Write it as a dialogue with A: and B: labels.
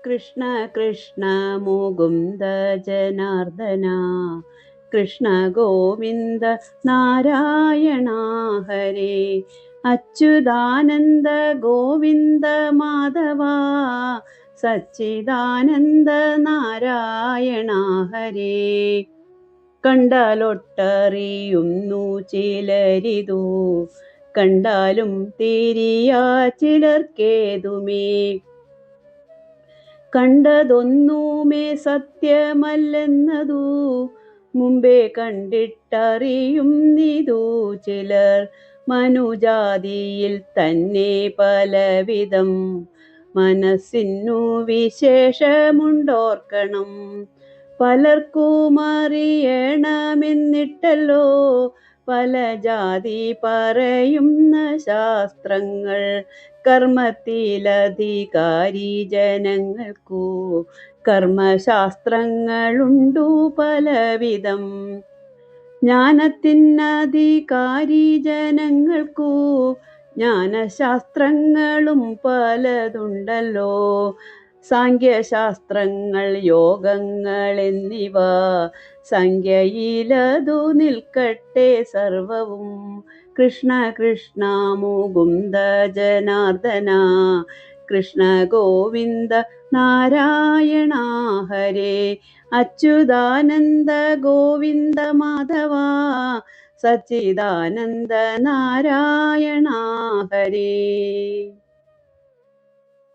A: കൃഷ്ണ കൃഷ്ണ മുകുന്ദ ജനാർദ്ദന കൃഷ്ണ ഗോവിന്ദ നാരായണ ഹരേ അച്യുതാനന്ദ ഗോവിന്ദ മാധവ സച്ചിദാനന്ദ നാരായണ ഹരേ. കണ്ടാലൊട്ടറിയുന്നു ചിലരിതു, കണ്ടാലും തിരിയാ ചിലർക്കേതുമേ. കണ്ടതൊന്നുമേ സത്യമല്ലെന്നതു മുമ്പേ കണ്ടിട്ടറിയുന്നിതു ചിലർ. മനുജാതിയിൽ തന്നെ പലവിധം മനസ്സിനു വിശേഷമുണ്ടോർക്കണം. പലർക്കും അറിയണമെന്നിട്ടല്ലോ പല ജാതി പറയുന്ന ശാസ്ത്രങ്ങൾ. കർമ്മത്തിലധികാരി ജനങ്ങൾക്കു കർമ്മശാസ്ത്രങ്ങളുണ്ടു പലവിധം. ജ്ഞാനത്തിനധികാരി ജനങ്ങൾക്കു ജ്ഞാനശാസ്ത്രങ്ങളും പലതുണ്ടല്ലോ. സാഖ്യശാസ്ത്രങ്ങൾ, യോഗങ്ങൾ എന്നിവ സംഖ്യയിലതു നിൽക്കട്ടെ സർവവും. കൃഷ്ണ കൃഷ്ണ മുകുന്ദ ജനാർദ്ദന കൃഷ്ണ ഗോവിന്ദ നാരായണ ഹരേ അച്യുതാനന്ദ ഗോവിന്ദ മാധവ സച്ചിദാനന്ദ നാരായണ ഹരേ.